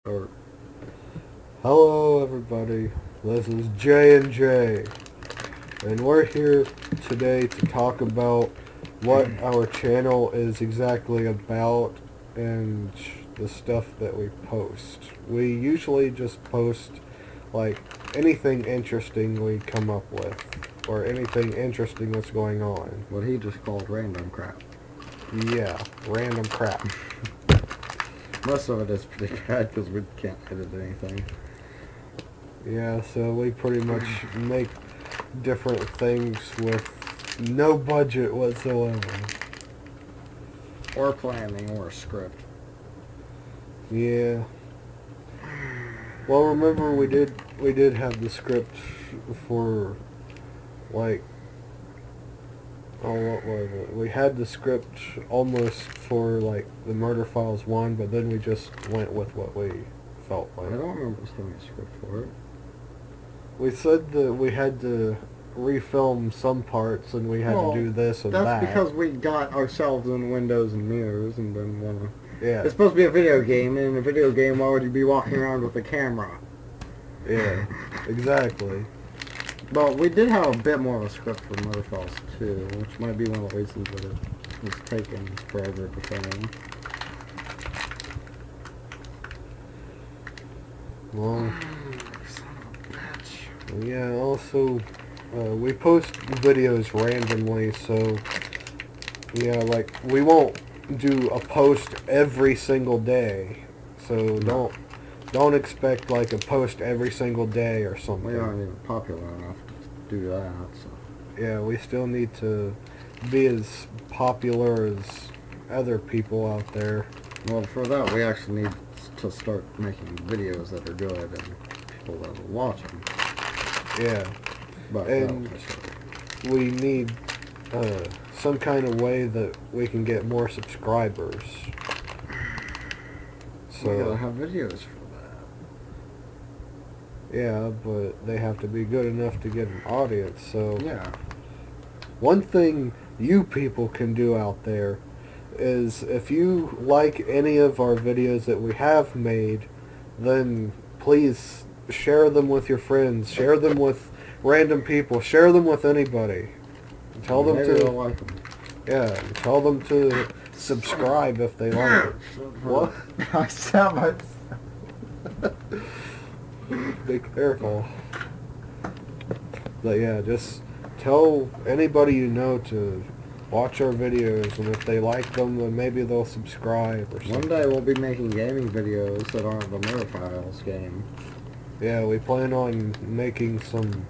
Or Hello everybody, this is JandJ, and we're here today to talk about what our channel is exactly about and the stuff that we post. We usually just post like anything interesting we come up with, or anything interesting that's going on. what he just called random crap. Yeah, random crap. Most of it is pretty bad because we can't edit anything. Yeah, so we pretty much make different things with no budget whatsoever. Or planning or a script. Yeah. Well, remember we did have the script for like what was it? We had the script almost for like the Murder Files 1, but then we just went with what we felt I like. don't remember having a script for it. We said that we had to refilm some parts and we had to do this and that's that. because we got ourselves in windows and mirrors and didn't want to. Yeah. It's supposed to be a video game, and in a video game, why would you be walking around with a camera? Yeah. Exactly. But we did have a bit more of a script for Murder Files 2, which might be one of the reasons that it was taking forever to film. Well, yeah, also, we post videos randomly, so, yeah, like, we won't do a post every single day, so don't expect, like, a post every single day or something. We aren't even popular enough to do that, so. Yeah, we still need to be as popular as other people out there. Well, for that, we actually need to start making videos that are good and people that will watch them. Yeah. But And we need some kind of way that we can get more subscribers. we gotta So, have videos for yeah, but they have to be good enough to get an audience. So, that. Yeah. one thing you people can do out there is if you like any of our videos that we have made, then please share them with your friends, share them with random people, share them with anybody. Tell them Maybe they'll to, like them. yeah, tell them to subscribe if they like it. What? I said my. Be careful. But yeah, just tell anybody you know to watch our videos, and if they like them, then maybe they'll subscribe or something. One day we'll be making gaming videos that aren't the Murder Files game. Yeah, we plan on making some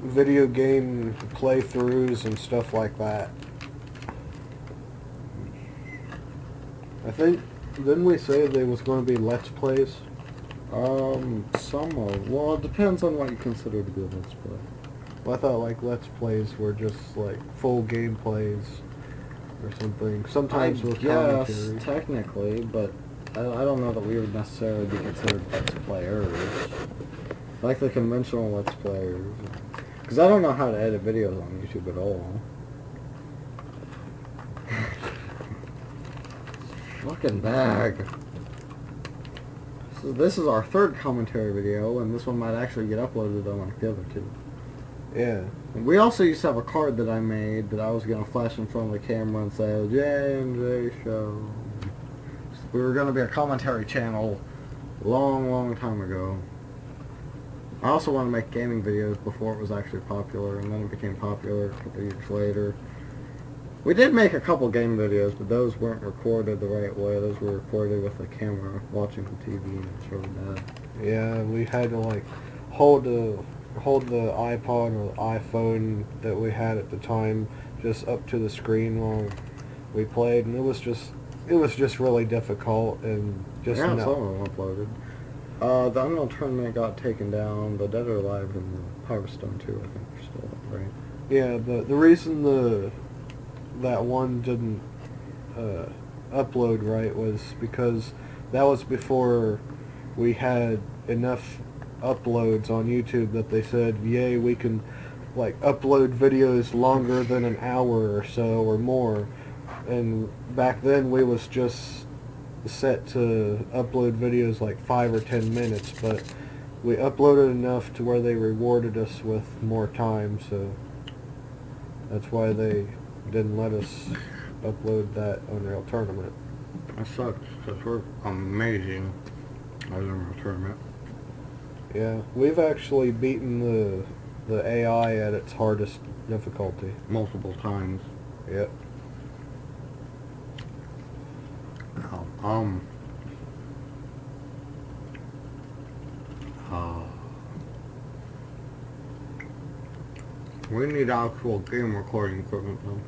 video game playthroughs and stuff like that. I think, didn't we say there was going to be Let's Plays? Well, it depends on what you consider to be a Let's Play. Well, I thought like Let's Plays were just like full gameplays or something. Sometimes with Yes, commentary. technically, but I don't know that we would necessarily be considered Let's Players. Like the conventional Let's Players. Because I don't know how to edit videos on YouTube at all. Fucking bag. So this is our third commentary video, and this one might actually get uploaded unlike the other two. Yeah. And we also used to have a card that I made that I was going to flash in front of the camera and say, JandJ Show. So we were going to be a commentary channel long time ago. I also want to make gaming videos before it was actually popular, and then it became popular a couple years later. We did make a couple game videos, but those weren't recorded the right way. Those were recorded with a camera watching the TV, and it's really bad. Yeah, we had to like hold the iPod or the iPhone that we had at the time just up to the screen while we played, and it was just really difficult and just Yeah, no. some of them uploaded. The Unreal Tournament got taken down. The Dead or Alive and the Power Stone 2, I think, are still up, right? Yeah, but the reason that one didn't upload right was because that was before we had enough uploads on YouTube that they said, yay, we can like upload videos longer than an hour or so or more. And back then we was just set to upload videos like 5 or 10 minutes, but we uploaded enough to where they rewarded us with more time, so that's why they didn't let us upload that Unreal Tournament. That sucks, because we're amazing at Unreal Tournament. Yeah, we've actually beaten the AI at its hardest difficulty. Multiple times. Yep. We need actual game recording equipment though.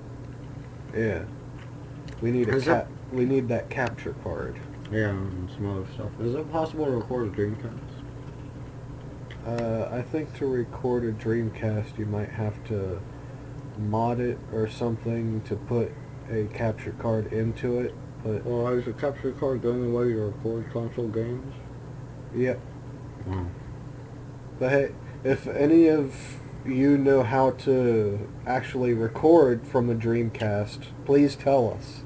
Yeah. We need we need that capture card. Yeah, and some other stuff. Is it possible to record a Dreamcast? I think to record a Dreamcast you might have to mod it or something to put a capture card into it. But Well, is a capture card the only way to record console games? Yep. Wow. But hey, if any of you know how to actually record from a Dreamcast, please tell us.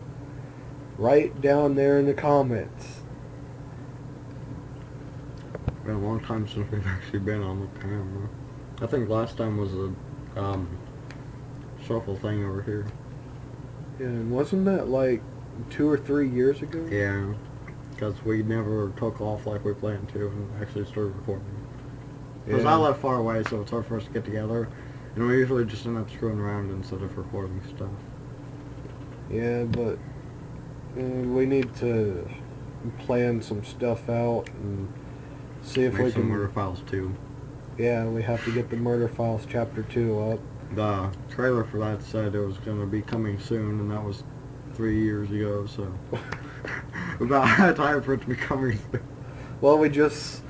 Right down there in the comments. It's been a long time since we've actually been on the camera. I think last time was a shuffle thing over here. Yeah, and wasn't that like 2 or 3 years ago? Yeah, because we never took off like we planned to and actually started recording. Because I live far away, so it's hard for us to get together, and we usually just end up screwing around instead of recording stuff. Yeah, but we need to plan some stuff out and see if Make we some can. murder files too. Yeah, we have to get the Murder Files Chapter 2 up. The trailer for that said it was going to be coming soon, and that was 3 years ago, so about time for it to be coming soon. Well, we just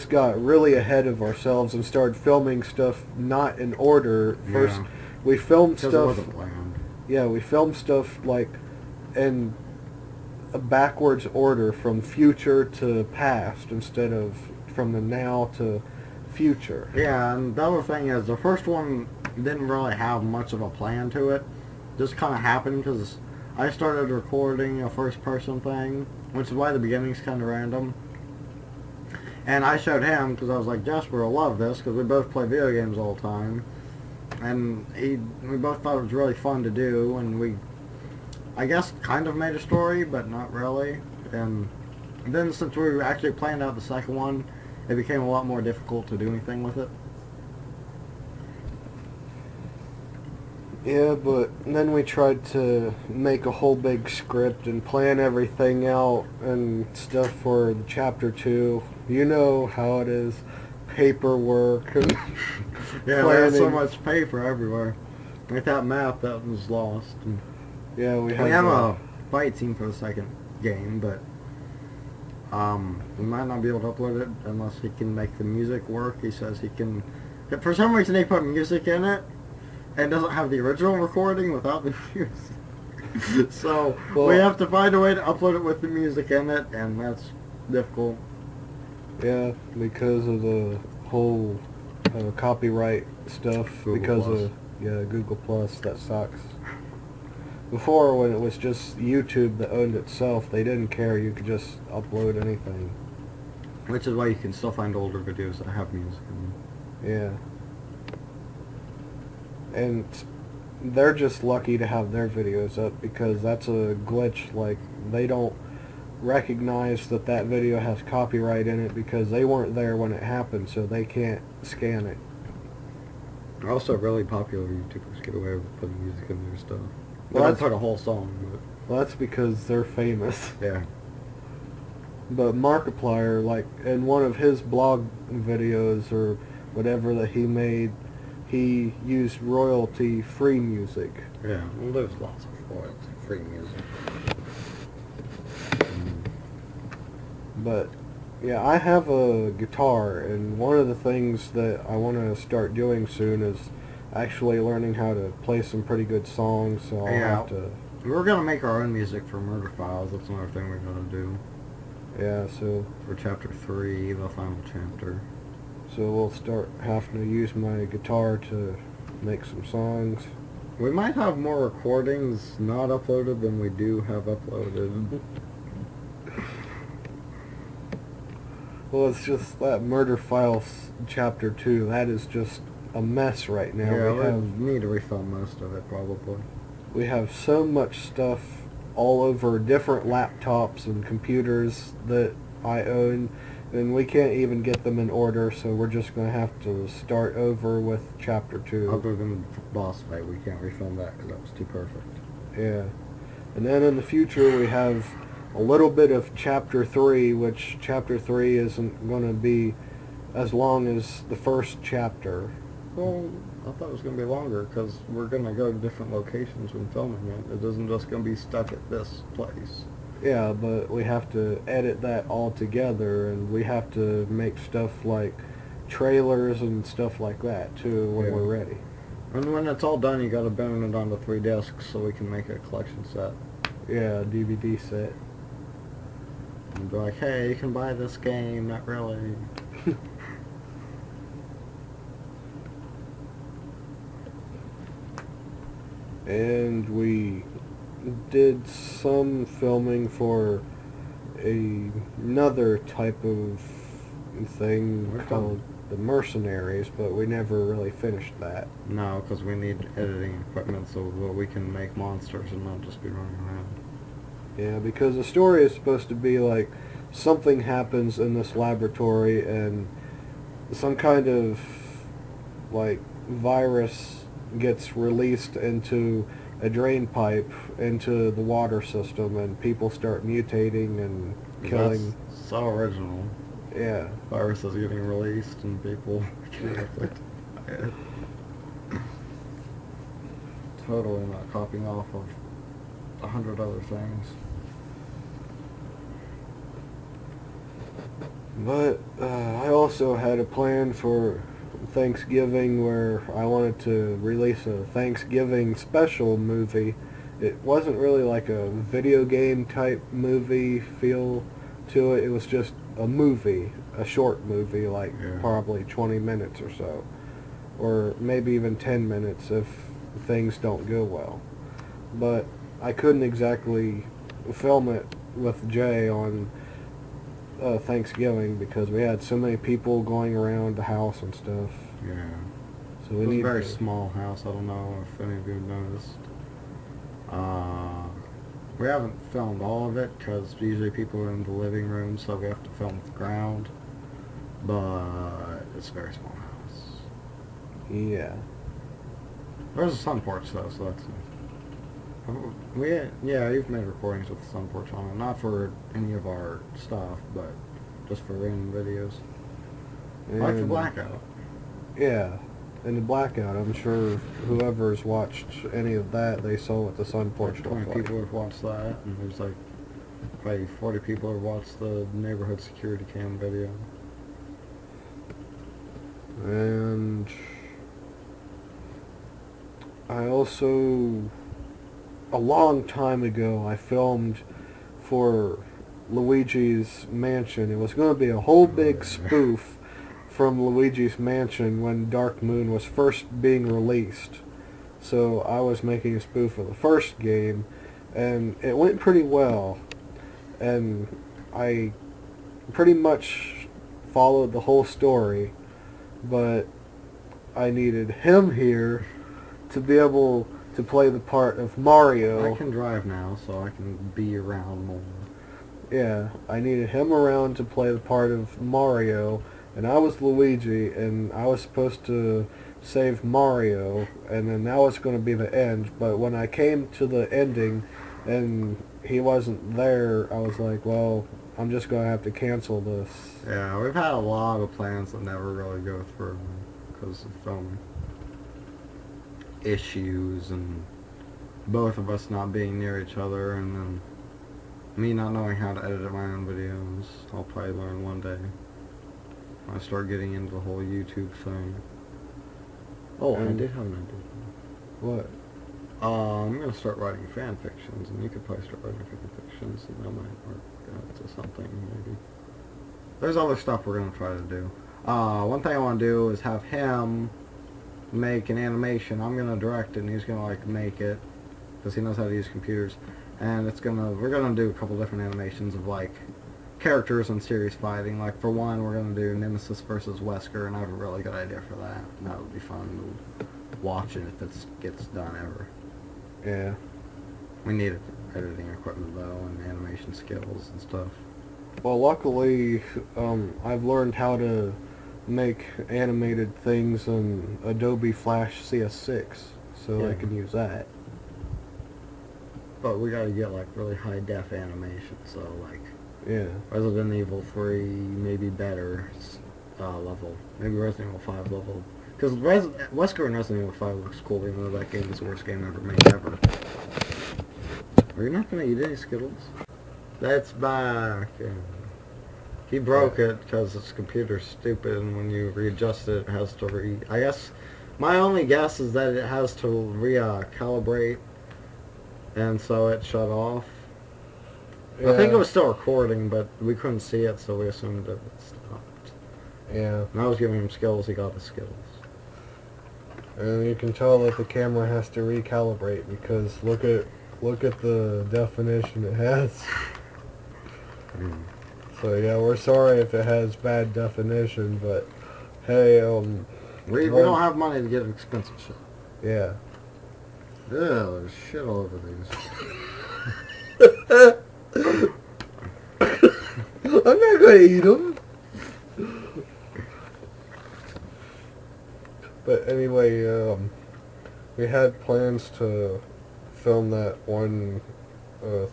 got really ahead of ourselves and started filming stuff not in order. First, Yeah. we filmed Because stuff. it wasn't planned. Yeah, we filmed stuff like in a backwards order from future to past instead of from the now to future. Yeah, and the other thing is the first one didn't really have much of a plan to it. Just kind of happened because I started recording a first-person thing, which is why the beginning's kind of random. And I showed him because I was like, Jasper will love this because we both play video games all the time. And we both thought it was really fun to do, and we, I guess, kind of made a story, but not really. And then since we actually planned out the second one, it became a lot more difficult to do anything with it. Yeah, but then we tried to make a whole big script and plan everything out and stuff for the Chapter 2. You know how it is. Paperwork and Yeah, there's so much paper everywhere. Like that map that was lost. And yeah, we we have a fight scene for the second game, but we might not be able to upload it unless he can make the music work. He says he can. For some reason, he put music in it and doesn't have the original recording without the music. So we have to find a way to upload it with the music in it, and that's difficult. Yeah, because of the whole copyright stuff. Google Google Plus, that sucks. Before, when it was just YouTube that owned itself, they didn't care. You could just upload anything. Which is why you can still find older videos that have music in them. Yeah. And they're just lucky to have their videos up because that's a glitch. Like, they don't recognize that that video has copyright in it because they weren't there when it happened, so they can't scan it. Also, really popular YouTubers get away with putting music in their stuff. They Well, don't put a whole song, but Well, that's because they're famous. yeah. But Markiplier, like, in one of his blog videos or whatever that he made, he used royalty-free music. Yeah, well, there's lots of royalty-free music. But, yeah, I have a guitar, and one of the things that I want to start doing soon is actually learning how to play some pretty good songs, so I'll have to... We're going to make our own music for Murder Files. That's another thing we're going to do. Yeah, so... For Chapter 3, the final chapter. So we'll start having to use my guitar to make some songs. We might have more recordings not uploaded than we do have uploaded. Well, it's just that Murder Files Chapter 2. That is just a mess right now. Yeah, we we have need to refilm most of it, probably. we have so much stuff all over different laptops and computers that I own, and we can't even get them in order, so we're just going to have to start over with Chapter 2. Other than the boss fight, we can't refilm that because that was too perfect. Yeah. And then in the future we have a little bit of Chapter 3, which Chapter 3 isn't going to be as long as the first chapter. Well, I thought it was going to be longer because we're going to go to different locations when filming it. It isn't just going to be stuck at this place. Yeah, but we have to edit that all together, and we have to make stuff like trailers and stuff like that too when Yeah. we're ready. And when it's all done, you got to burn it onto 3 discs so we can make a collection set. Yeah, DVD set. And be like, hey, you can buy this game. Not really. And we did some filming for another type of thing Which called the Mercenaries, but we never really finished that. No, because we need editing equipment so that we can make monsters and not just be running around. Yeah, because the story is supposed to be like something happens in this laboratory and some kind of like virus gets released into a drain pipe into the water system, and people start mutating and killing. That's so original. Yeah. Viruses getting released and people getting afflicted by it. Totally not copying off of 100 other things. But I also had a plan for Thanksgiving where I wanted to release a Thanksgiving special movie. It wasn't really like a video game type movie feel to it. It was just a movie, a short movie, like probably 20 minutes or so. Or maybe even 10 minutes if things don't go well. But I couldn't exactly film it with Jay on Thanksgiving because we had so many people going around the house and stuff. Yeah. So It we was a need very to, small house. I don't know if any of you noticed. We haven't filmed all of it because usually people are in the living room, so we have to film the ground. But it's a very small house. yeah. There's a sun porch though, so that's nice. Yeah, you've made recordings with the sun porch on it. Not for any of our stuff, but just for random videos. Like the And- blackout. Yeah. In the blackout, I'm sure whoever's watched any of that, they saw what the sun porch 20 looked like. people have watched that, and there's like probably 40 people have watched the neighborhood security cam video. And I also, a long time ago, I filmed for Luigi's Mansion. It was going to be a whole big spoof from Luigi's Mansion when Dark Moon was first being released. So I was making a spoof of the first game, and it went pretty well. And I pretty much followed the whole story, but I needed him here to be able to play the part of Mario. I can drive now, so I can be around more. Yeah, I needed him around to play the part of Mario, and I was Luigi, and I was supposed to save Mario, and then that was going to be the end. But when I came to the ending and he wasn't there, I was like, well, I'm just going to have to cancel this. Yeah, we've had a lot of plans that never really go through because of film issues and both of us not being near each other, and then me not knowing how to edit my own videos. I'll probably learn one day when I start getting into the whole YouTube thing. Oh, I did have an idea. What? I'm going to start writing fan fictions, and you could probably start writing fan fictions, and that might work into something, maybe. There's other stuff we're going to try to do. One thing I want to do is have him make an animation. I'm going to direct it, and he's going to, like, make it, because he knows how to use computers. And we're going to do a couple different animations of, like, characters in series fighting. Like for one, we're gonna do Nemesis versus Wesker, and I have a really good idea for that. And that would be fun to watch it if it gets done ever. Yeah. We need editing equipment though, and animation skills and stuff. Well, luckily, I've learned how to make animated things in Adobe Flash CS6, so I Yeah. can use that. But we gotta get like really high def animation, so like Yeah. Resident Evil 3, maybe better level, maybe Resident Evil 5 level. Because Wesker and Resident Evil 5 looks cool, even though that game is the worst game ever made ever. Are you not gonna eat any Skittles? That's back. He broke it because his computer's stupid, and when you readjust it, it has to I guess my only guess is that it has to calibrate, and so it shut off. Yeah. I think it was still recording, but we couldn't see it, so we assumed it stopped. Yeah. And I was giving him skills, he got the skills. And you can tell that the camera has to recalibrate because look at the definition it has. So yeah, we're sorry if it has bad definition, but hey, We don't have money to get expensive shit. yeah. Ew, there's shit all over these. I'm not gonna eat them. But anyway, we had plans to film that one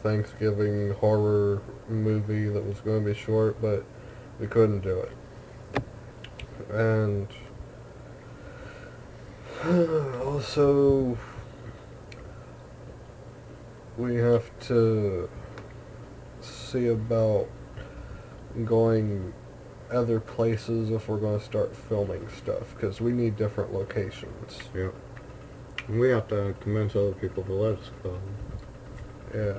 Thanksgiving horror movie that was going to be short, but we couldn't do it. And also, we have to see about going other places if we're going to start filming stuff, because we need different locations. Yep. And we have to convince other people to let us go. Yeah.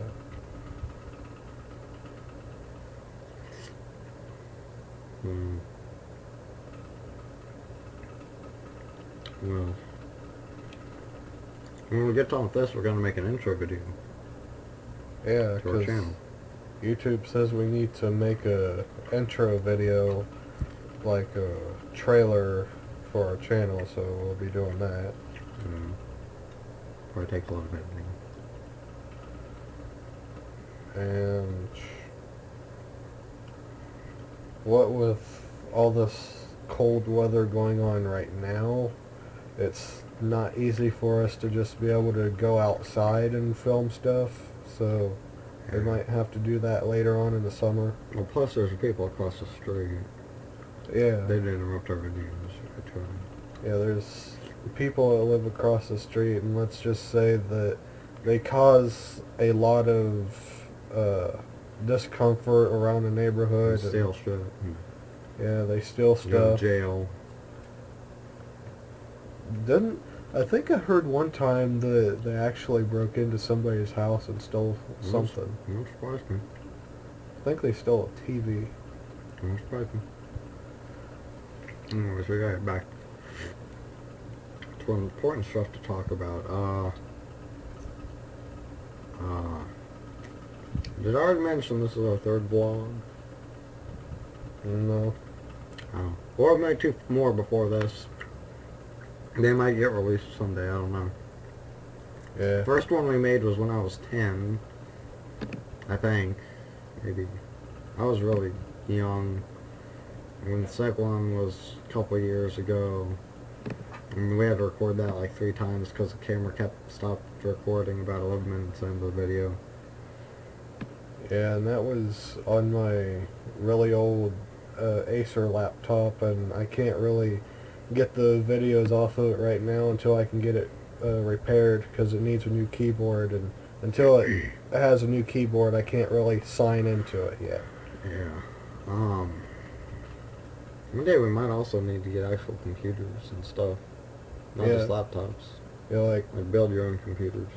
Well, when we get done with this, we're going to make an intro video Yeah, to our because channel. YouTube says we need to make a intro video, like a trailer for our channel, so we'll be doing that. Probably take a lot of editing. And what with all this cold weather going on right now, it's not easy for us to just be able to go outside and film stuff, so we might have to do that later on in the summer. Well, plus there's people across the street. Yeah. They didn't interrupt our videos. I tried. Yeah, there's people that live across the street, and let's just say that they cause a lot of discomfort around the neighborhood. They steal shit. Yeah, they steal Go to stuff. jail. I think I heard one time that they actually broke into somebody's house and stole something. Don't surprise me. I think they stole a TV. Don't surprise me. Anyways, we gotta get back to important stuff to talk about. Did I already mention this is our third vlog? No. Oh. Or I've made two more before this. They might get released someday, I don't know. Yeah. First one we made was when I was 10, I think. Maybe. I was really young. And the second one was a couple years ago. And we had to record that like 3 times because the camera stopped recording about 11 minutes into the video. Yeah, and that was on my really old Acer laptop, and I can't really get the videos off of it right now until I can get it repaired, because it needs a new keyboard, and until it has a new keyboard I can't really sign into it yet. Yeah. One day we might also need to get actual computers and stuff. Not just laptops. Yeah, like build your own computers.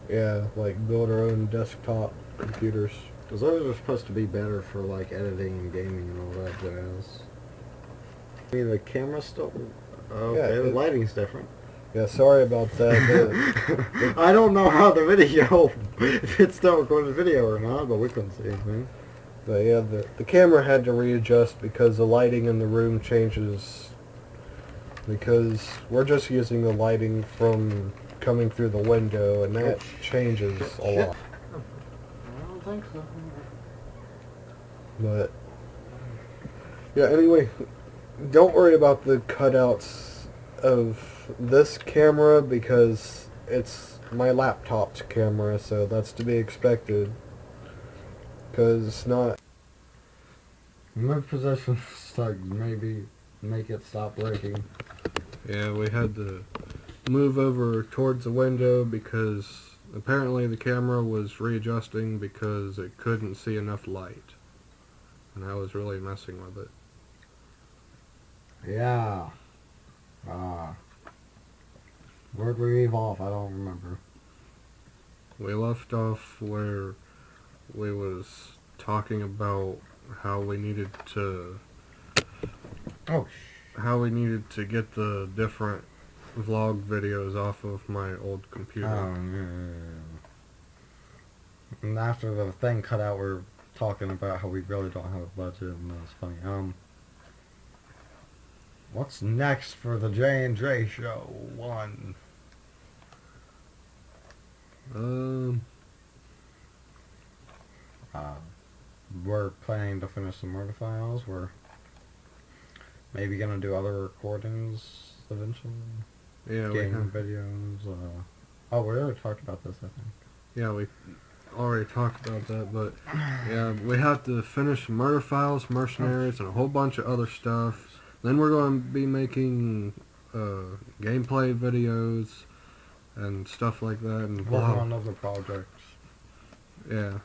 Yeah, like build our own desktop computers. Because those are supposed to be better for like editing and gaming and all that jazz. I mean, the camera's still... Okay, Yeah, the lighting's different. Yeah, sorry about that. I don't know how the video... if it's still recording video or not, but we couldn't see anything. But yeah, the camera had to readjust because the lighting in the room changes. Because we're just using the lighting from coming through the window, and that changes a lot. I don't think so. But yeah, anyway, don't worry about the cutouts of this camera because it's my laptop's camera, so that's to be expected. Because it's not... Move position, so maybe make it stop breaking. Yeah, we had to move over towards the window because apparently the camera was readjusting because it couldn't see enough light. And I was really messing with it. Yeah. Where'd we leave off? I don't remember. We left off where we was talking about how we needed to get the different vlog videos off of my old computer. Yeah. And after the thing cut out, we're talking about how we really don't have a budget, and that's funny. What's next for the JandJ show? One. We're planning to finish some murder files. We're maybe gonna do other recordings eventually. Yeah, Game videos. Oh, we already talked about this, I think. Yeah, we already talked about that, but yeah, we have to finish murder files, mercenaries, and a whole bunch of other stuff. Then we're going to be making gameplay videos and stuff like that, and Working on other projects. Yeah,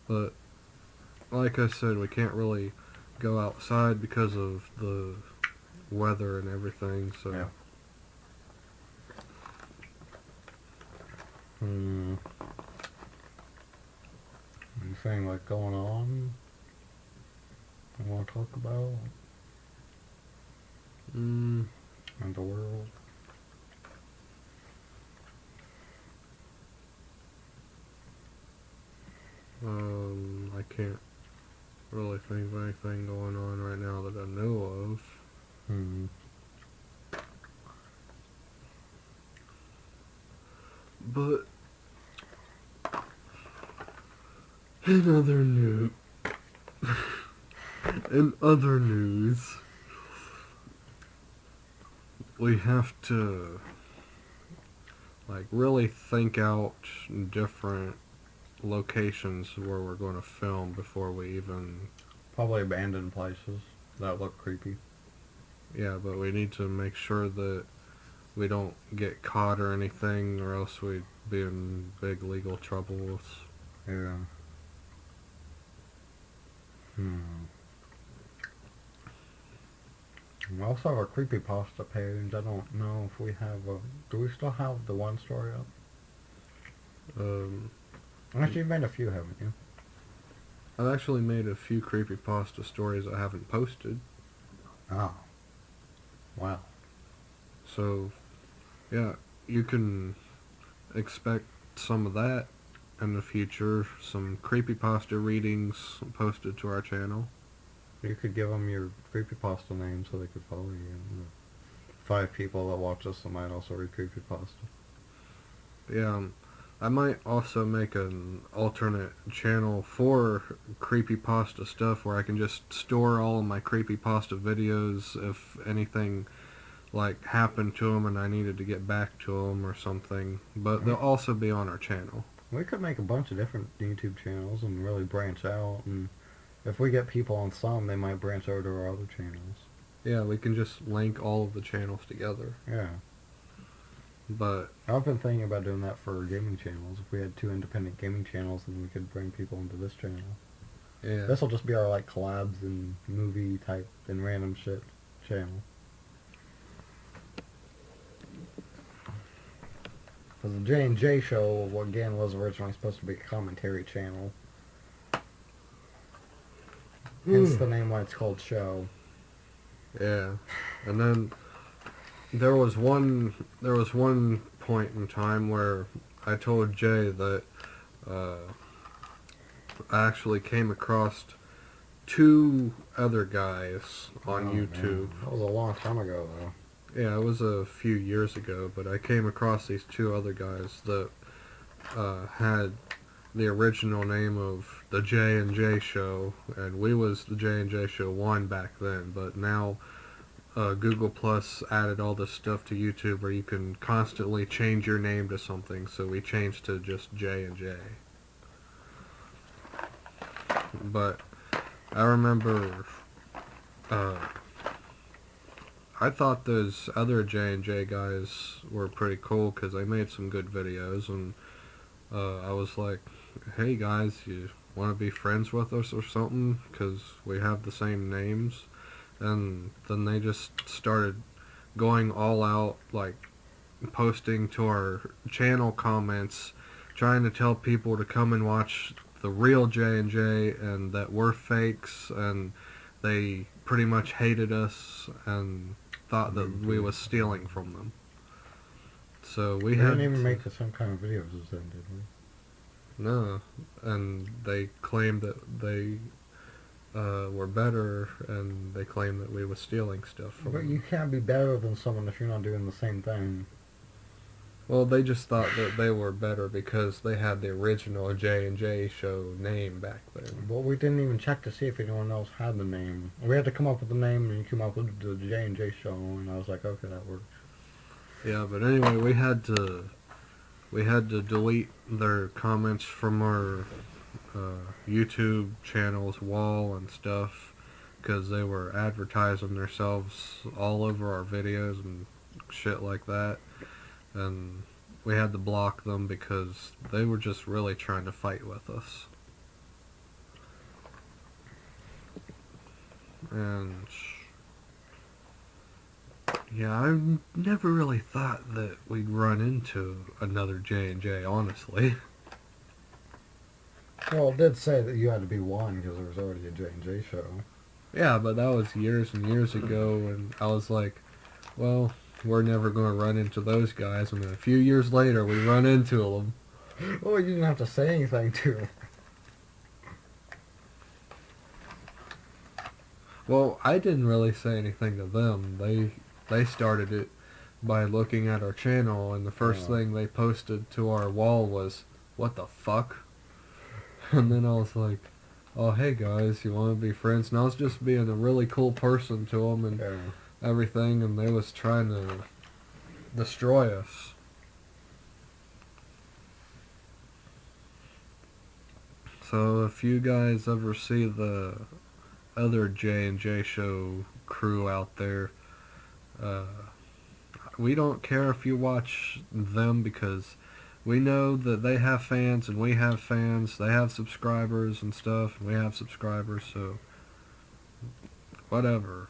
but like I said, we can't really go outside because of the weather and everything. So. Yeah. Anything like going on you want to talk about in the world? I can't really think of anything going on right now that I know of. But in other news, we have to like really think out different locations where we're going to film before we even... Probably abandoned places that look creepy. Yeah, but we need to make sure that we don't get caught or anything, or else we'd be in big legal trouble. Yeah. We also have a creepypasta page. I don't know if we have a... Do we still have the one story up? Actually, you've made a few, haven't you? I've actually made a few creepypasta stories I haven't posted. Oh. Wow. So, yeah, you can expect some of that in the future. Some creepypasta readings posted to our channel. You could give them your creepypasta name so they could follow you. And 5 people that watch us that might also read creepypasta. Yeah, I might also make an alternate channel for creepypasta stuff where I can just store all of my creepypasta videos if anything like happened to them and I needed to get back to them or something. But they'll also be on our channel. We could make a bunch of different YouTube channels and really branch out, and if we get people on some, they might branch over to our other channels. Yeah, we can just link all of the channels together. Yeah. But I've been thinking about doing that for gaming channels. If we had 2 independent gaming channels, then we could bring people into this channel. yeah, This will just be our like collabs and movie type and random shit channel. Because the JandJ show, again, was originally supposed to be a commentary channel. Hence the name why it's called show. yeah. And then there was one point in time where I told Jay that I actually came across two other guys on YouTube. Man. That was a long time ago, though. Yeah, it was a few years ago, but I came across these two other guys that had the original name of the JandJ Show, and we was the JandJ Show 1 back then, but now Google Plus added all this stuff to YouTube where you can constantly change your name to something, so we changed to just JandJ. But I remember I thought those other J&J guys were pretty cool because they made some good videos, and I was like, hey guys, you want to be friends with us or something, because we have the same names. And then they just started going all out, like posting to our channel comments, trying to tell people to come and watch the real J&J and that we're fakes, and they pretty much hated us and thought that we was stealing from them. So we didn't even make the same kind of videos as them, did we? No, and they claimed that they were better, and they claimed that we was stealing stuff from But them. you can't be better than someone if you're not doing the same thing. Well, they just thought that they were better because they had the original J&J Show name back then. Well, we didn't even check to see if anyone else had the name. We had to come up with the name, and you came up with the J&J Show, and I was like, okay, that works. Yeah, but anyway, we had to delete their comments from our YouTube channel's wall and stuff because they were advertising themselves all over our videos and shit like that, and we had to block them because they were just really trying to fight with us. And yeah, I never really thought that we'd run into another J&J, honestly. Well, it did say that you had to be one because there was already a J&J Show. Yeah, but that was years and years ago, and I was like, well, we're never going to run into those guys, and then a few years later, we run into them. Well, you didn't have to say anything to them. Well, I didn't really say anything to them. They started it by looking at our channel, and the first thing they posted to our wall was, what the fuck? And then I was like, oh, hey guys, you want to be friends? And I was just being a really cool person to them and everything, and they was trying to destroy us. So if you guys ever see the other J&J Show crew out there, we don't care if you watch them because we know that they have fans and we have fans. They have subscribers and stuff, and we have subscribers, so whatever.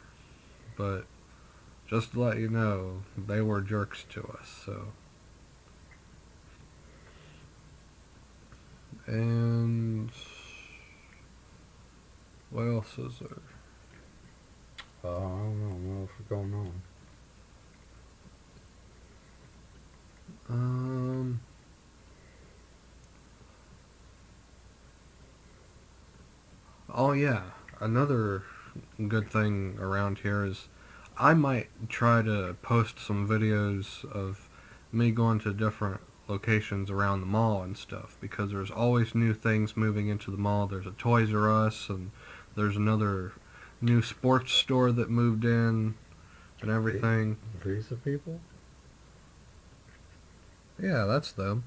But just to let you know, they were jerks to us, so. And what else is there? I don't know what else is going on. Oh yeah, another good thing around here is I might try to post some videos of me going to different locations around the mall and stuff, because there's always new things moving into the mall. There's a Toys R Us, and there's another new sports store that moved in and everything. Visa people? Yeah, that's them.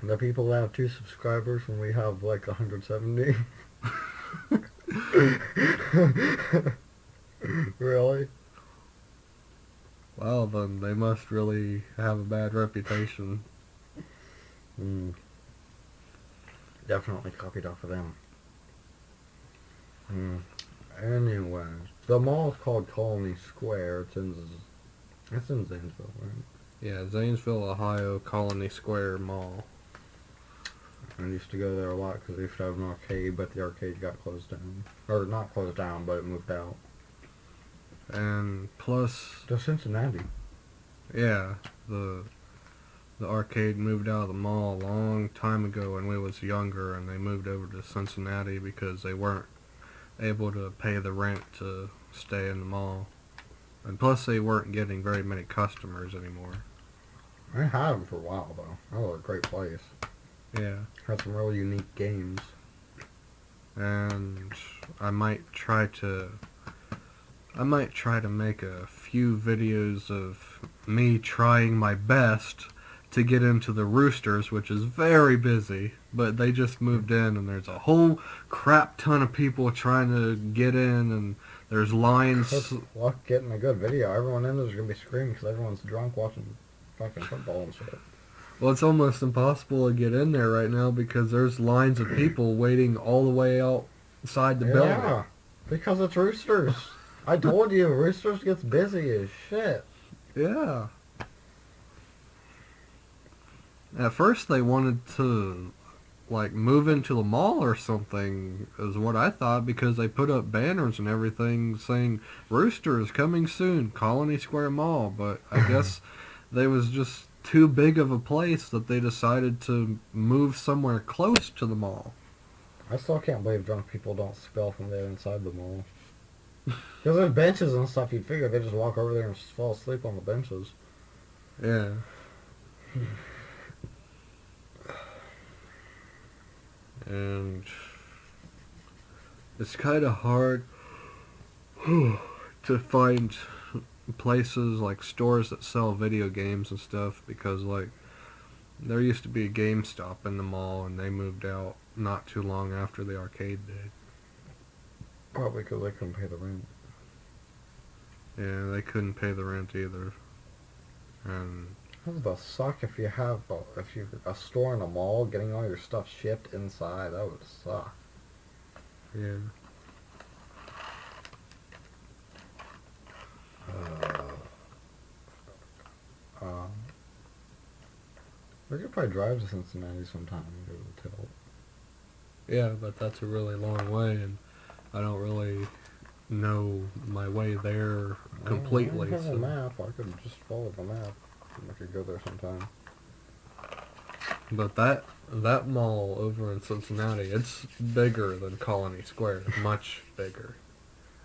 The people that have 2 subscribers when we have like 170? Really? Well, then they must really have a bad reputation. Definitely copied off of them. Anyways, the mall is called Colony Square. It's in Zanesville, right? Yeah, Zanesville, Ohio, Colony Square Mall. I used to go there a lot because they used to have an arcade, but the arcade got closed down. Or not closed down, but it moved out. And plus, To Cincinnati. yeah, the the arcade moved out of the mall a long time ago when we was younger, and they moved over to Cincinnati because they weren't able to pay the rent to stay in the mall. And plus they weren't getting very many customers anymore. I had them for a while though. That was a great place. Yeah. Had some really unique games. And I might try to make a few videos of me trying my best to get into the Roosters, which is very busy, but they just moved in and there's a whole crap ton of people trying to get in, and there's lines. Good luck getting a good video. Everyone in there's gonna be screaming because everyone's drunk watching fucking football and shit. Well, it's almost impossible to get in there right now because there's lines of people waiting all the way outside the building. Yeah, because it's Roosters. I told you, Roosters gets busy as shit. Yeah. At first they wanted to like move into the mall or something is what I thought, because they put up banners and everything saying Roosters coming soon, Colony Square Mall, but I guess they was just too big of a place that they decided to move somewhere close to the mall. I still can't believe drunk people don't spill from there inside the mall. Because there's benches and stuff, you'd figure they just walk over there and just fall asleep on the benches. Yeah. And it's kind of hard to find places like stores that sell video games and stuff, because like there used to be a GameStop in the mall and they moved out not too long after the arcade did. Probably because they couldn't pay the rent. Yeah, they couldn't pay the rent either. And That would suck if you have a store in a mall, getting all your stuff shipped inside. That would suck. yeah. We could probably drive to Cincinnati sometime and go to the tilt. Yeah, but that's a really long way, and I don't really know my way there completely. I have So. a map. I could just follow the map. I could go there sometime. But that mall over in Cincinnati, it's bigger than Colony Square, much bigger.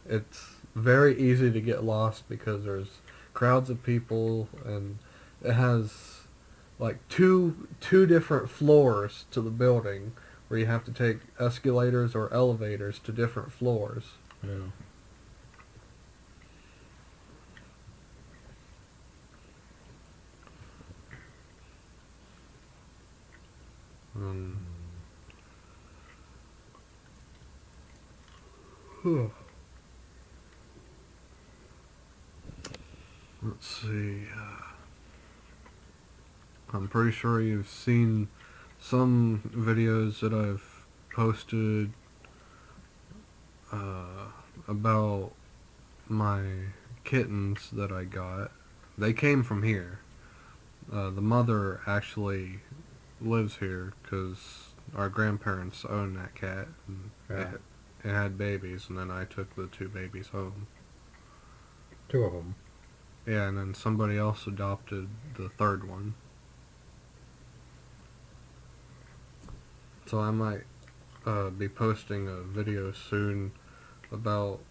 It's very easy to get lost because there's crowds of people, and it has like two different floors to the building where you have to take escalators or elevators to different floors. Yeah. Let's see. I'm pretty sure you've seen some videos that I've posted about my kittens that I got. They came from here. The mother actually lives here because our grandparents own that cat, and Yeah. it had babies, and then I took the 2 babies home. 2 of them. Yeah, and then somebody else adopted the 3rd one. So I might be posting a video soon about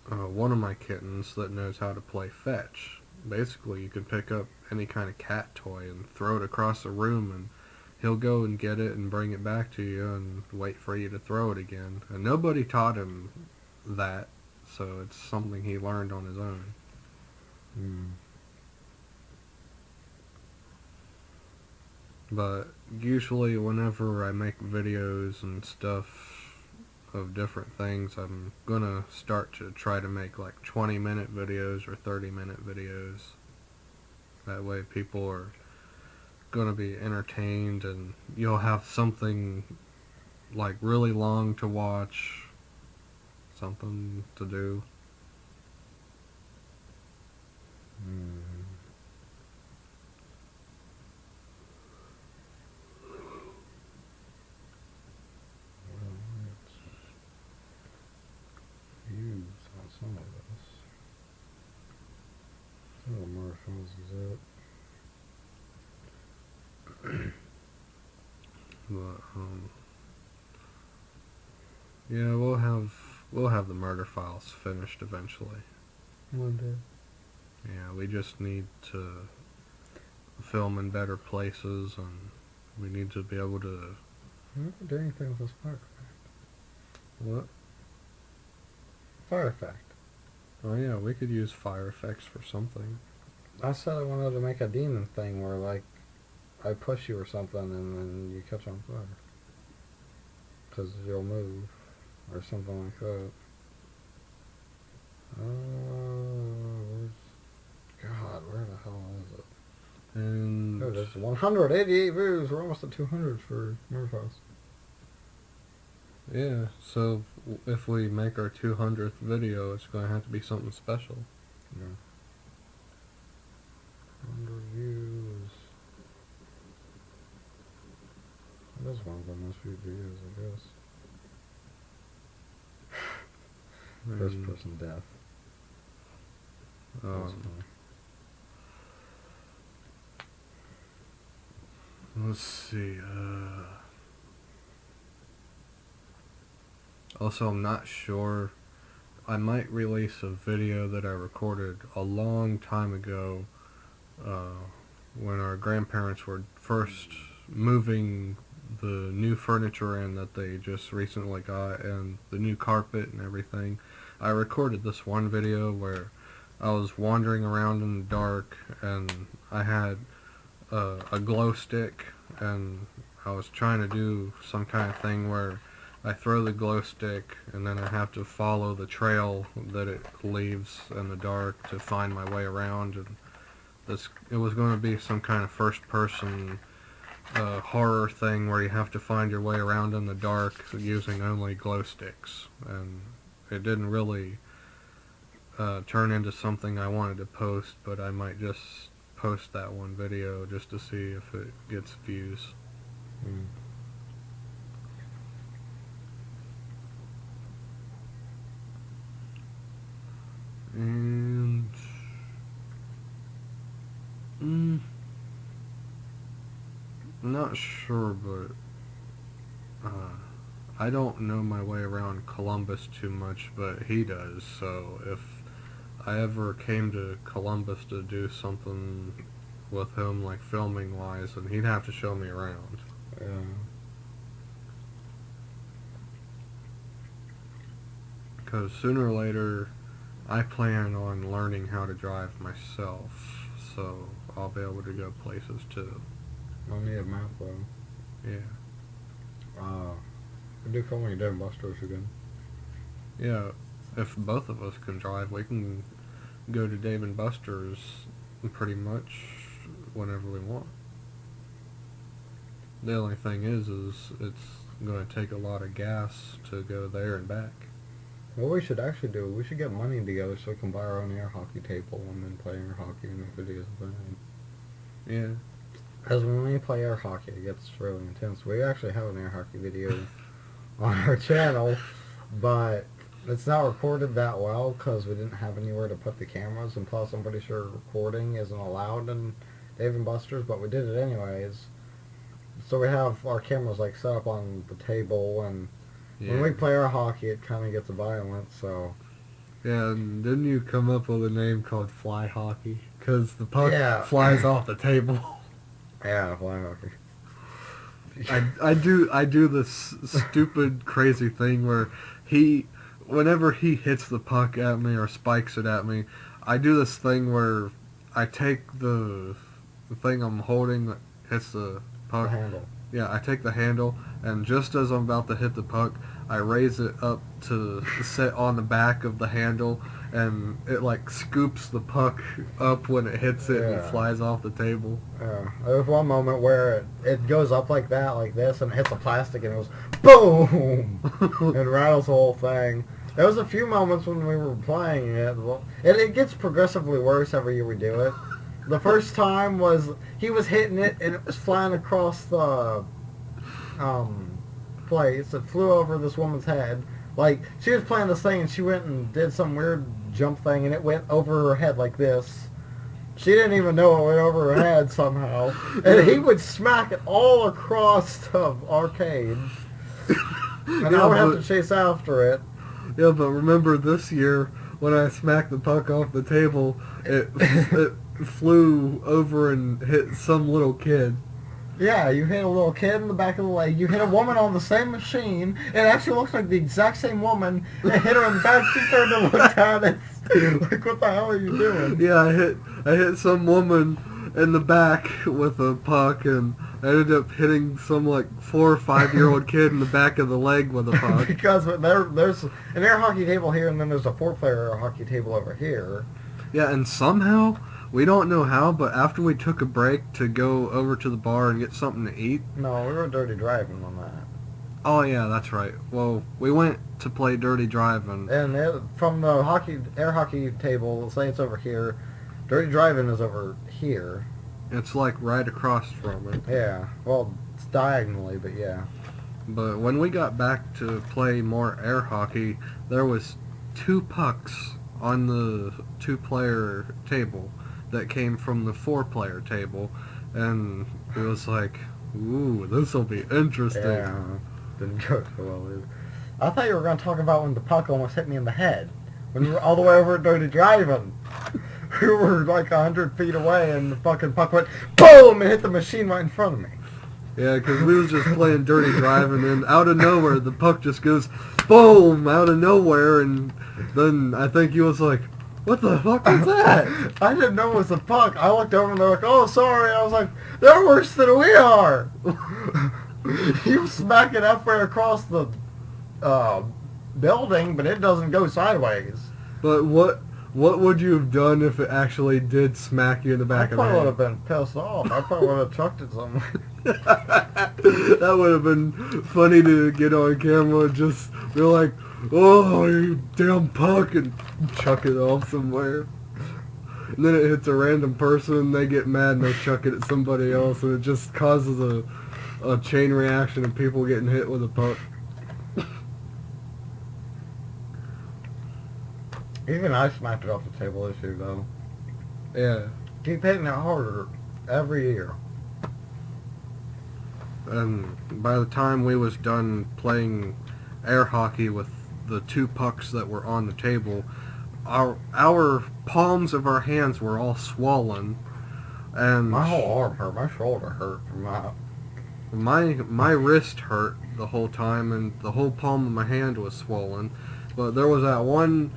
one of my kittens that knows how to play fetch. Basically, you can pick up any kind of cat toy and throw it across the room, and he'll go and get it and bring it back to you and wait for you to throw it again. And nobody taught him that, so it's something he learned on his own. But usually whenever I make videos and stuff of different things, I'm gonna start to try to make like 20-minute videos or 30-minute videos. That way people are gonna be entertained, and you'll have something like really long to watch, something to do. Views on some of this. Some of the marshmallows is it. But yeah, we'll have the murder files finished eventually. One day. Yeah, we just need to film in better places, and we need to be able to. I never did anything with this fire effect. What? Fire effect. Oh yeah, we could use fire effects for something. I said I wanted to make a demon thing where, like, I push you or something and then you catch on fire. Because you'll move. Or something like that. God, where the hell is it? And Oh, there's 188 views. We're almost at 200 for Murphos. yeah, so if we make our 200th video, it's going to have to be something special. Yeah. 100 views. That is one of the most viewed videos, I guess. First person death. Let's see. Also, I'm not sure. I might release a video that I recorded a long time ago when our grandparents were first moving the new furniture in that they just recently got, and the new carpet and everything. I recorded this one video where I was wandering around in the dark, and I had a glow stick, and I was trying to do some kind of thing where I throw the glow stick and then I have to follow the trail that it leaves in the dark to find my way around. And it was going to be some kind of first person horror thing where you have to find your way around in the dark using only glow sticks, and it didn't really turn into something I wanted to post, but I might just post that one video just to see if it gets views. And I'm not sure, but I don't know my way around Columbus too much, but he does. So if I ever came to Columbus to do something with him, like filming wise, then he'd have to show me around. Yeah. Because sooner or later, I plan on learning how to drive myself, so I'll be able to go places too. I'll need a map though. Yeah. We do filming at Dave & Buster's again. Yeah, if both of us can drive, we can go to Dave & Buster's pretty much whenever we want. The only thing is it's going to take a lot of gas to go there and back. What we should actually do, we should get money together so we can buy our own air hockey table and then play air hockey and make videos of that. Yeah. Because when we play air hockey, it gets really intense. We actually have an air hockey video on our channel, but it's not recorded that well because we didn't have anywhere to put the cameras, and plus I'm pretty sure recording isn't allowed in Dave & Buster's, but we did it anyways. So we have our cameras like set up on the table, and when we play our hockey it kind of gets violent, so... Yeah, and didn't you come up with a name called fly hockey? Because the puck Yeah. flies off the table. Yeah, fly hockey. I do this stupid crazy thing where whenever he hits the puck at me or spikes it at me, I do this thing where I take the thing I'm holding that hits the puck. The handle. Yeah, I take the handle, and just as I'm about to hit the puck, I raise it up to sit on the back of the handle, and it like scoops the puck up when it hits it and it flies off the table. Yeah, there was one moment where it goes up like that, like this, and it hits the plastic and it goes boom! And rattles the whole thing. There was a few moments when we were playing it. It gets progressively worse every year we do it. The first time was he was hitting it and it was flying across the place. It flew over this woman's head. Like, she was playing this thing and she went and did some weird jump thing and it went over her head like this. She didn't even know it went over her head somehow. And he would smack it all across the arcade. And I would have to chase after it. Yeah, but remember this year when I smacked the puck off the table, it flew over and hit some little kid. Yeah, you hit a little kid in the back of the leg. You hit a woman on the same machine. It actually looks like the exact same woman. It hit her in the back. She turned and looked at it. Like, what the hell are you doing? Yeah, I hit some woman in the back with a puck, and I ended up hitting some like 4 or 5-year-old kid in the back of the leg with a puck. Because there's an air hockey table here, and then there's a 4-player air hockey table over here. Yeah, and somehow, we don't know how, but after we took a break to go over to the bar and get something to eat. No, we were dirty driving on that. Oh yeah, that's right. Well, we went to play Dirty Driving. And from the air hockey table, let's say it's over here. Dirty driving is over here. It's like right across from it. Yeah. Well, it's diagonally, but yeah. But when we got back to play more air hockey, there was 2 pucks on the 2-player table that came from the 4-player table, and it was like, ooh, this will be interesting. Yeah. Didn't go so well either. I thought you were going to talk about when the puck almost hit me in the head. When we were all the way over at Dirty Driving. We were like 100 feet away, and the fucking puck went boom and hit the machine right in front of me. Yeah, because we was just playing Dirty Driving, and out of nowhere, the puck just goes boom out of nowhere, and then I think he was like, what the fuck is that? I didn't know it was a puck. I looked over and they're like, oh, sorry. I was like, they're worse than we are. You smack it halfway across the building, but it doesn't go sideways. But what would you have done if it actually did smack you in the back of the I head? probably would have been pissed off. I probably would have chucked it somewhere. That would have been funny to get on camera and just be like, oh, you damn puck, and chuck it off somewhere. And then it hits a random person, they get mad and they chuck it at somebody else, and it just causes a chain reaction of people getting hit with a puck. Even I smacked it off the table this year, though. Yeah. Keep hitting it harder every year. And by the time we was done playing air hockey with the 2 pucks that were on the table, our palms of our hands were all swollen, and My whole arm hurt. My shoulder hurt from that. my wrist hurt the whole time, and the whole palm of my hand was swollen. But there was that one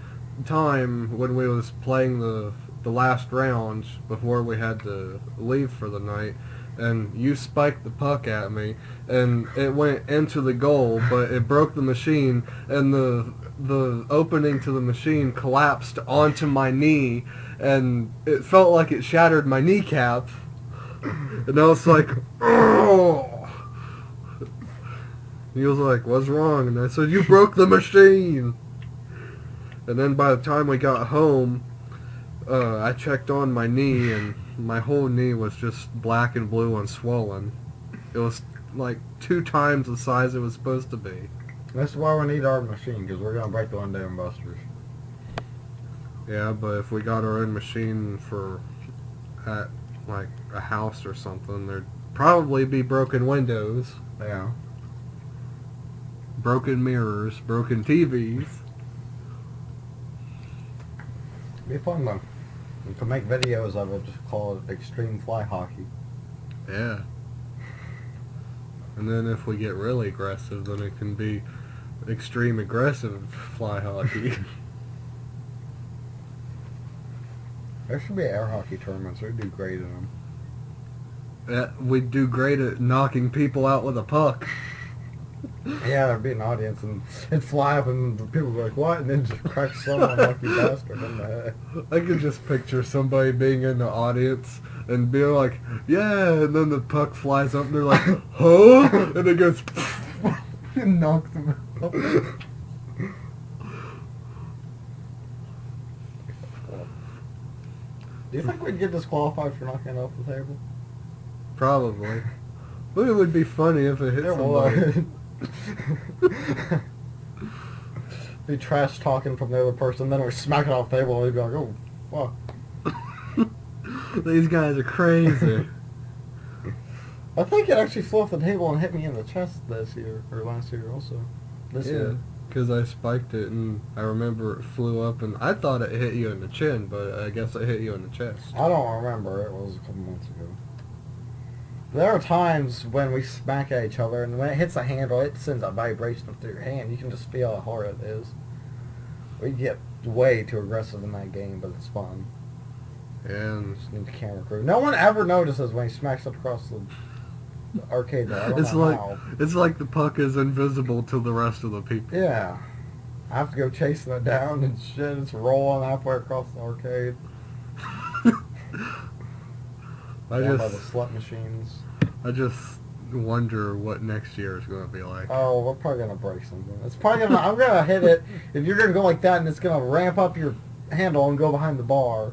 time when we was playing the last round before we had to leave for the night, and you spiked the puck at me, and it went into the goal, but it broke the machine, and the opening to the machine collapsed onto my knee, and it felt like it shattered my kneecap, and I was like, oh. He was like, what's wrong? And I said, you broke the machine. And then by the time we got home, I checked on my knee, and my whole knee was just black and blue and swollen. It was like 2 times the size it was supposed to be. That's why we need our machine, because we're going to break the one Dave & Buster's. Yeah, but if we got our own machine at like a house or something, there'd probably be broken windows, Yeah. broken mirrors, broken TVs. Be fun, though. We can make videos of it, just call it Extreme Fly Hockey. Yeah. And then if we get really aggressive, then it can be extreme aggressive fly hockey. There should be air hockey tournaments. We'd do great in them. We'd do great at knocking people out with a puck. Yeah, there'd be an audience, and it'd fly up, and people would be like, what? And then just crack some unlucky bastard in the head. I could just picture somebody being in the audience and being like, yeah, and then the puck flies up and they're like, huh? And it goes, And knocks them out. Do you think we'd get disqualified for knocking it off the table? probably. But it would be funny if it hit There somebody. would. Be trash talking from the other person, then we smack it off the table, and they'd be like, oh, fuck. These guys are crazy. I think it actually flew off the table and hit me in the chest this year, or last year also. This year. Because I spiked it, and I remember it flew up, and I thought it hit you in the chin, but I guess it hit you in the chest. I don't remember. It was a couple months ago. There are times when we smack at each other, and when it hits the handle, it sends a vibration through your hand. You can just feel how hard it is. We get way too aggressive in that game, but it's fun. And Just need the camera crew. No one ever notices when he smacks it across the arcade door. I don't it's know like how. it's like the puck is invisible to the rest of the people. Yeah. I have to go chasing it down and shit. It's rolling halfway across the arcade. I Down by the just slut machines. wonder what next year is going to be like. Oh, we're probably gonna break something. It's probably gonna. I'm gonna hit it. If you're gonna go like that, and it's gonna ramp up your handle and go behind the bar,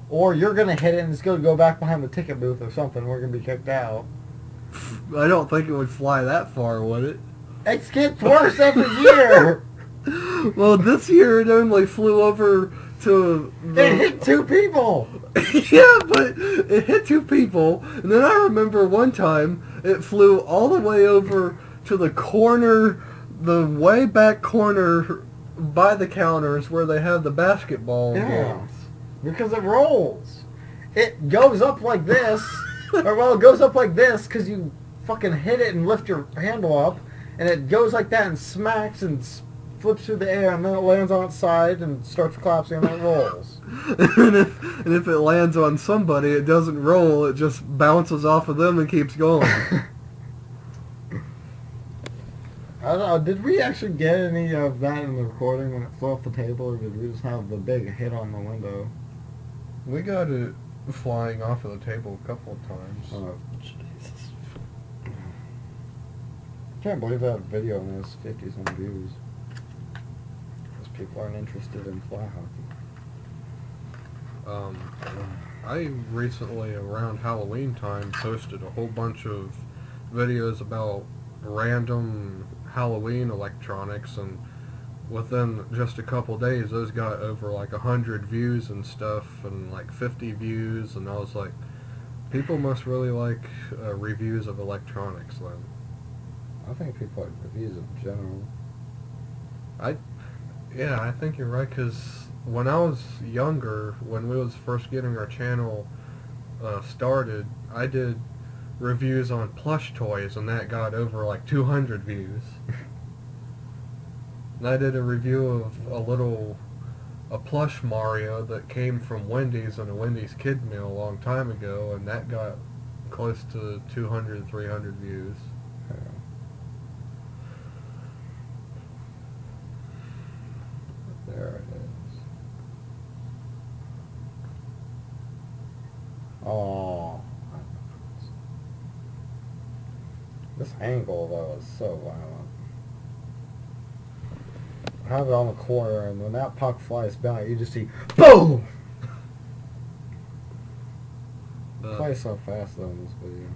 or you're gonna hit it and it's gonna go back behind the ticket booth or something. We're gonna be kicked out. I don't think it would fly that far, would it? It gets worse every year. Well, this year it only flew over to It hit 2 people. yeah, but it hit 2 people, and then I remember one time it flew all the way over to the corner, the way back corner by the counters where they have the basketball games. Because it rolls. It goes up like this, or well, it goes up like this because you fucking hit it and lift your handle up, and it goes like that and smacks and flips through the air, and then it lands on its side and starts collapsing, and then it rolls. and if it lands on somebody, it doesn't roll, it just bounces off of them and keeps going. I don't know, did we actually get any of that in the recording when it flew off the table, or did we just have the big hit on the window? We got it flying off of the table a couple of times. Oh, Jesus. I can't believe that video and has 50-some views. Because people aren't interested in fly hockey. I recently, around Halloween time, posted a whole bunch of videos about random Halloween electronics, and within just a couple days those got over like 100 views and stuff, and like 50 views, and I was like, people must really like reviews of electronics then. I think people like reviews in general. Yeah, I think you're right, because when I was younger, when we was first getting our channel started, I did reviews on plush toys, and that got over like 200 views. And I did a review of a plush Mario that came from Wendy's in a Wendy's kid meal a long time ago, and that got close to 200, 300 views. There it is. Oh. This angle, though, is so violent. I have it on the corner, and when that puck flies by, you just see BOOM! Play so fast, though, in this video.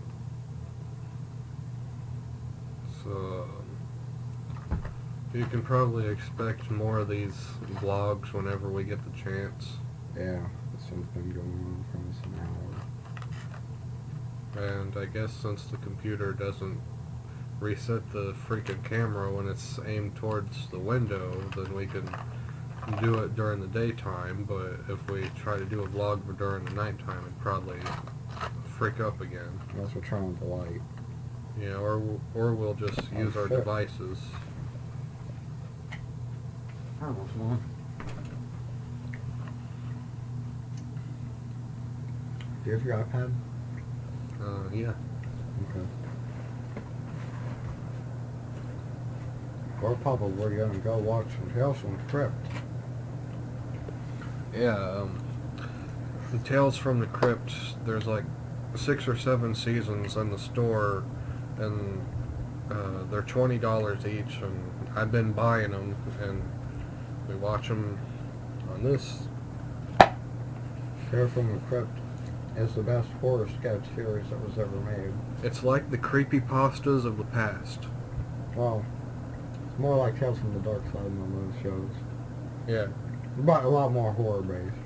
So, you can probably expect more of these vlogs whenever we get the chance. Yeah, this one's been going on for almost an hour. And I guess since the computer doesn't reset the freaking camera when it's aimed towards the window, then we can do it during the daytime, but if we try to do a vlog during the nighttime, it'd probably freak up again. Unless we're trying with the light. Yeah, or we'll just use our devices. Almost one. Do you have your iPad? Yeah. Okay. We're probably gonna go watch some Tales from the Crypt. Yeah, Tales from the Crypt, there's like 6 or 7 seasons in the store, and they're $20 each, and I've been buying them, and we watch them on this. Tales from the Crypt is the best horror sketch series that was ever made. It's like the creepypastas of the past. Well, it's more like Tales from the Dark Side than those shows. Yeah. But a lot more horror based.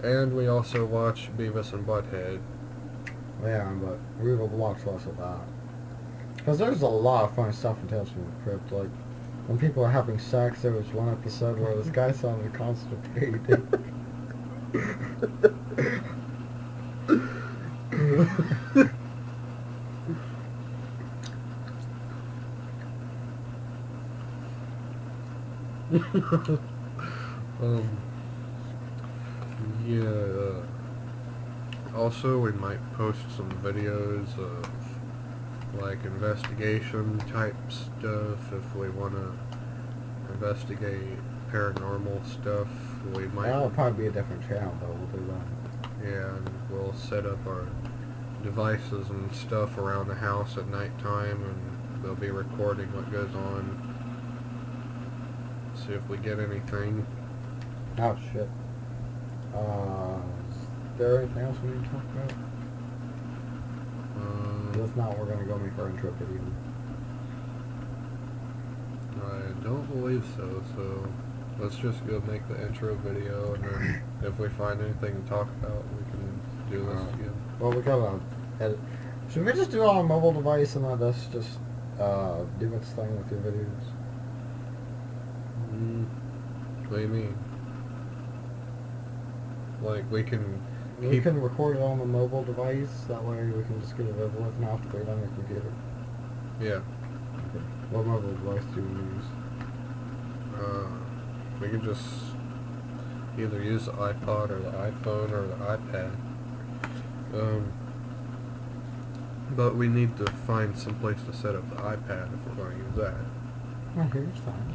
And we also watch Beavis and Butthead. Yeah, but we will watch less of that. Because there's a lot of funny stuff in Tales from the Crypt. Like, when people are having sex, there was one episode where this guy sounded constipated. um, yeah, also we might post some videos of like investigation type stuff if we want to investigate paranormal stuff. We might, That'll probably be a different channel, though. We'll do that. yeah, and we'll set up our devices and stuff around the house at nighttime, and they'll be recording what goes on. See if we get anything. Oh, shit. Is there anything else we need to talk about? If not, we're going to go make our intro video. I don't believe so, so let's just go make the intro video, and then if we find anything to talk about, we can do this again. Well, we gotta edit. Should we just do it on a mobile device and let us just do its thing with your videos? What do you mean? Like, we can We can record it on the mobile device, that way we can just get it over with and not have to put it on your computer. Yeah. Okay. What mobile device do you use? We can just either use the iPod or the iPhone or the iPad. But we need to find some place to set up the iPad if we're going to use that. Okay, it's fine.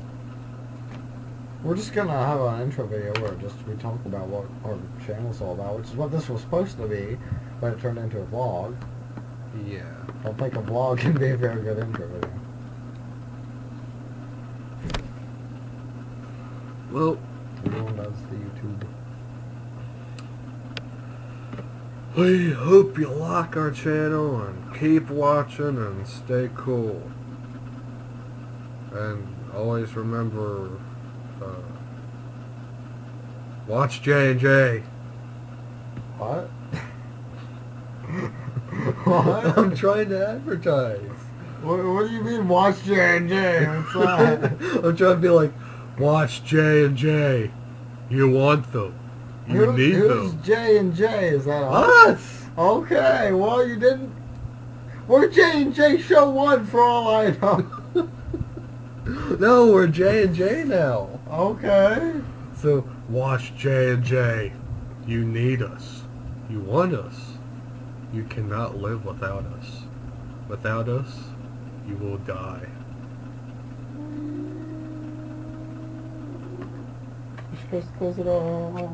We're just gonna have an intro video where we talk about what our channel's all about, which is what this was supposed to be, but it turned into a vlog. Yeah. I don't think a vlog can be a very good intro video. Well, Everyone does the YouTube. we hope you like our channel and keep watching and stay cool. And always remember, watch JandJ. What? What? I'm trying to advertise. What do you mean, watch JandJ? What's that? I'm trying to be like, watch JandJ. You want them. You need who's them. J&J? Is that Us! Okay, well, you didn't... We're J&J Show 1 for all I know. No, we're JandJ now. Okay. So, watch JandJ. You need us. You want us. You cannot live without us. Without us, you will die. You're supposed to close it off.